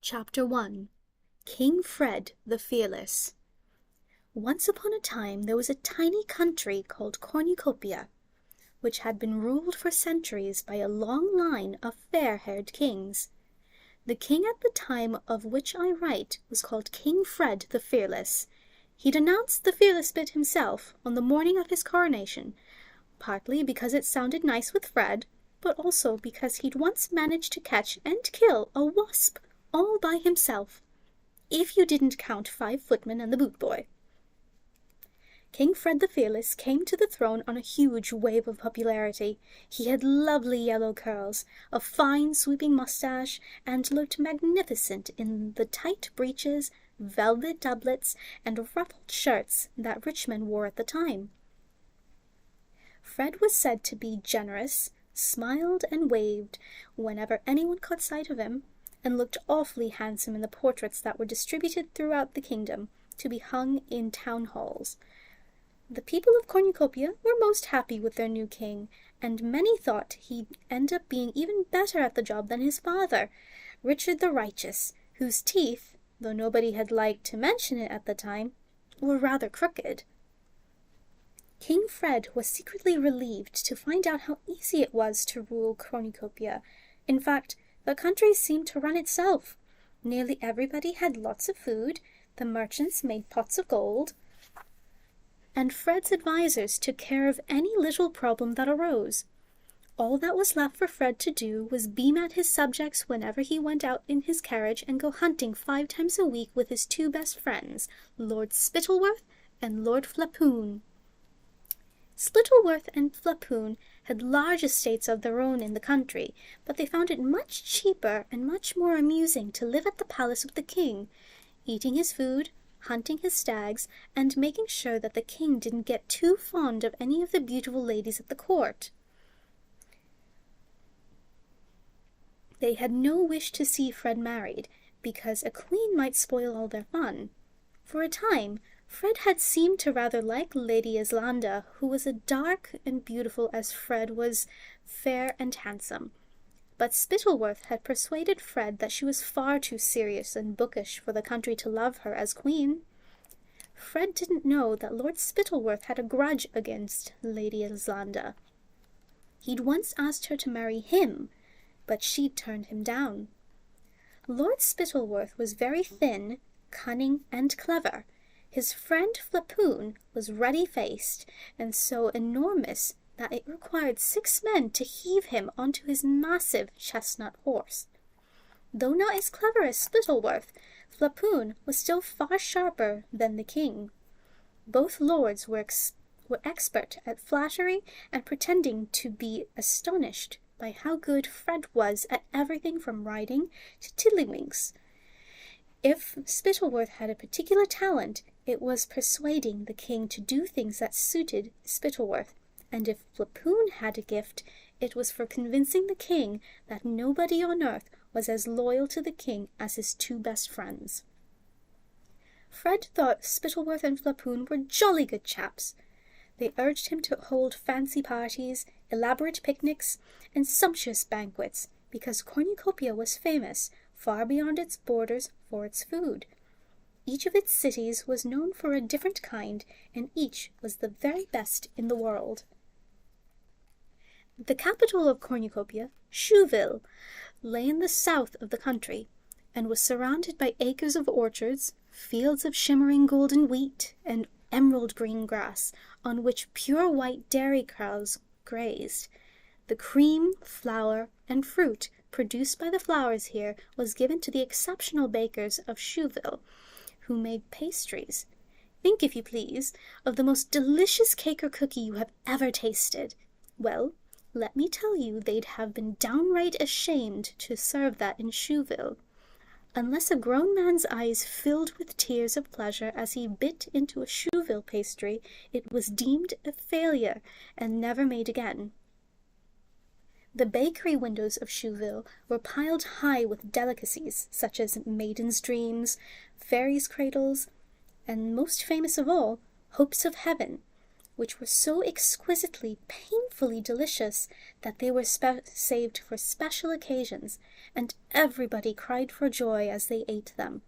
Chapter 1 King Fred the Fearless. Once upon a time there was a tiny country called Cornucopia, which had been ruled for centuries by a long line of fair-haired kings. The king at the time of which I write was called King Fred the Fearless. He'd announced the fearless bit himself on the morning of his coronation, partly because it sounded nice with Fred, but also because he'd once managed to catch and kill a wasp all by himself, if you didn't count 5 footmen and the boot boy. King Fred the Fearless came to the throne on a huge wave of popularity. He had lovely yellow curls, a fine sweeping mustache, and looked magnificent in the tight breeches, velvet doublets, and ruffled shirts that rich men wore at the time. Fred was said to be generous, smiled and waved whenever anyone caught sight of him, and looked awfully handsome in the portraits that were distributed throughout the kingdom to be hung in town halls. The people of Cornucopia were most happy with their new king, and many thought he'd end up being even better at the job than his father, Richard the Righteous, whose teeth, though nobody had liked to mention it at the time, were rather crooked. King Fred was secretly relieved to find out how easy it was to rule Cornucopia. In fact, the country seemed to run itself. Nearly everybody had lots of food, the merchants made pots of gold, and Fred's advisors took care of any little problem that arose. All that was left for Fred to do was beam at his subjects whenever he went out in his carriage and go hunting 5 times a week with his 2 best friends, Lord Spittleworth and Lord Flapoon. Spittleworth and Flapoon had large estates of their own in the country, but they found it much cheaper and much more amusing to live at the palace of the king, eating his food, hunting his stags, and making sure that the king didn't get too fond of any of the beautiful ladies at the court. They had no wish to see Fred married, because a queen might spoil all their fun. For a time, Fred had seemed to rather like Lady Islanda, who was as dark and beautiful as Fred was fair and handsome. But Spittleworth had persuaded Fred that she was far too serious and bookish for the country to love her as queen. Fred didn't know that Lord Spittleworth had a grudge against Lady Islanda. He'd once asked her to marry him, but she'd turned him down. Lord Spittleworth was very thin, cunning, and clever. His friend Flapoon was ruddy-faced and so enormous that it required 6 men to heave him onto his massive chestnut horse. Though not as clever as Spittleworth, Flapoon was still far sharper than the king. Both lords were expert at flattery and pretending to be astonished by how good Fred was at everything from riding to tiddlywinks. If Spittleworth had a particular talent, it was persuading the king to do things that suited Spittleworth, and if Flapoon had a gift, it was for convincing the king that nobody on earth was as loyal to the king as his 2 best friends. Fred thought Spittleworth and Flapoon were jolly good chaps. They urged him to hold fancy parties, elaborate picnics, and sumptuous banquets, because Cornucopia was famous, far beyond its borders, for its food. Each of its cities was known for a different kind, and each was the very best in the world. The capital of Cornucopia, Chouville, lay in the south of the country, and was surrounded by acres of orchards, fields of shimmering golden wheat, and emerald green grass, on which pure white dairy cows grazed. The cream, flour, and fruit produced by the flowers here was given to the exceptional bakers of Chouville, who made pastries. Think, if you please, of the most delicious cake or cookie you have ever tasted. Well, let me tell you, they'd have been downright ashamed to serve that in Chouville. Unless a grown man's eyes filled with tears of pleasure as he bit into a Chouville pastry, it was deemed a failure and never made again. The bakery windows of Chouville were piled high with delicacies such as maidens' dreams, fairies' cradles, and most famous of all, hopes of heaven, which were so exquisitely, painfully delightfully delicious that they were saved for special occasions, and everybody cried for joy as they ate them.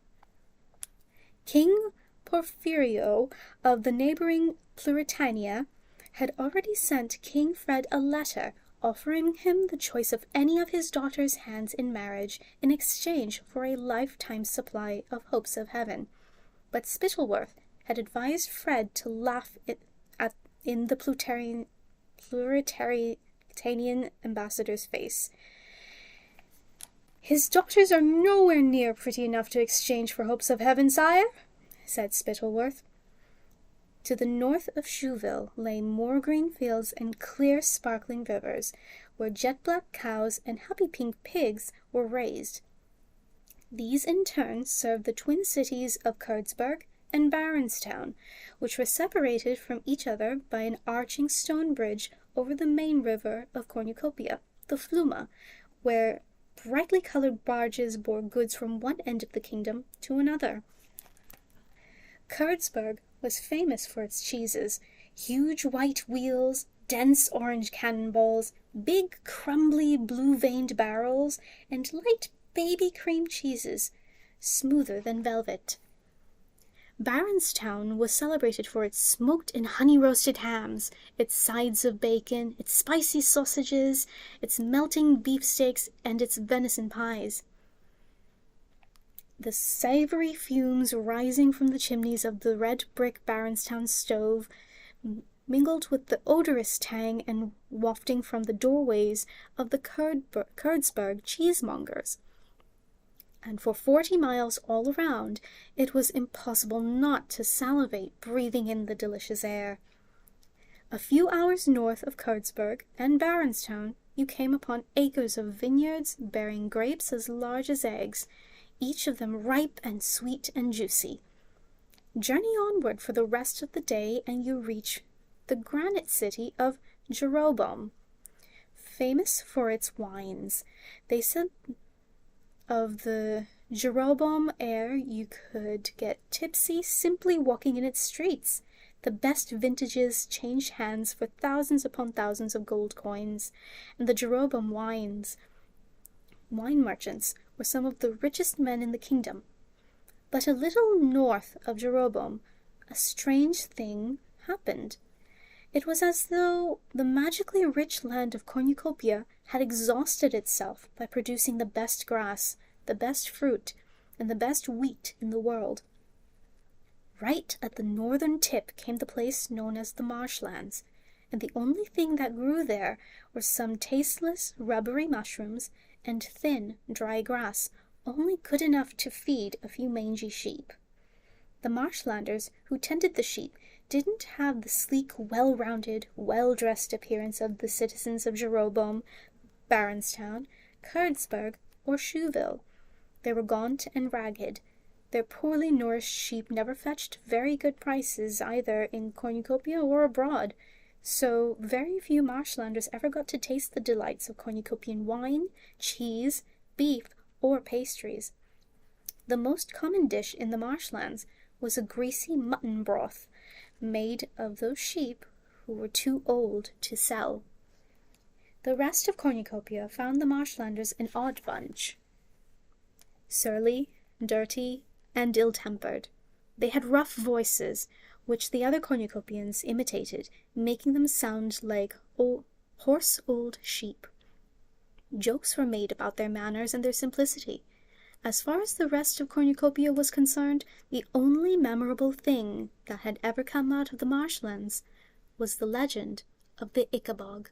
King Porphyrio of the neighboring Pluritania had already sent King Fred a letter offering him the choice of any of his daughter's hands in marriage in exchange for a lifetime supply of hopes of heaven. But Spittleworth had advised Fred to laugh in the Pluritanian ambassador's face. "His daughters are nowhere near pretty enough to exchange for hopes of heaven, sire," said Spittleworth. To the north of Chouville lay more green fields and clear, sparkling rivers, where jet-black cows and happy pink pigs were raised. These in turn served the twin cities of Curdsburg and Baronstown, which were separated from each other by an arching stone bridge over the main river of Cornucopia, the Fluma, where brightly colored barges bore goods from one end of the kingdom to another. Curdsburg was famous for its cheeses, huge white wheels, dense orange cannonballs, big crumbly blue-veined barrels, and light baby cream cheeses, smoother than velvet. Baronstown was celebrated for its smoked and honey-roasted hams, its sides of bacon, its spicy sausages, its melting beefsteaks, and its venison pies. The savory fumes rising from the chimneys of the red brick Baronstown stove mingled with the odorous tang and wafting from the doorways of the Curdsburg cheesemongers. And for 40 miles all around, it was impossible not to salivate breathing in the delicious air. A few hours north of Curdsburg and Baronstown, you came upon acres of vineyards bearing grapes as large as eggs, each of them ripe and sweet and juicy. Journey onward for the rest of the day, and you reach the granite city of Jeroboam, famous for its wines. They said of the Jeroboam air you could get tipsy simply walking in its streets. The best vintages changed hands for thousands upon thousands of gold coins, and the Jeroboam wine merchants were some of the richest men in the kingdom. But a little north of Jeroboam, a strange thing happened. It was as though the magically rich land of Cornucopia had exhausted itself by producing the best grass, the best fruit, and the best wheat in the world. Right at the northern tip came the place known as the marshlands, and the only thing that grew there were some tasteless, rubbery mushrooms and thin, dry grass, only good enough to feed a few mangy sheep. The marshlanders who tended the sheep didn't have the sleek, well-rounded, well-dressed appearance of the citizens of Jeroboam, Baronstown, Curdsburg, or Chouville. They were gaunt and ragged. Their poorly nourished sheep never fetched very good prices either in Cornucopia or abroad, so very few marshlanders ever got to taste the delights of cornucopian wine, cheese, beef, or pastries. The most common dish in the marshlands was a greasy mutton broth, made of those sheep who were too old to sell. The rest of Cornucopia found the marshlanders an odd bunch. Surly, dirty, and ill-tempered. They had rough voices, which the other Cornucopians imitated, making them sound like hoarse old sheep. Jokes were made about their manners and their simplicity. As far as the rest of Cornucopia was concerned, the only memorable thing that had ever come out of the marshlands was the legend of the Ickabog.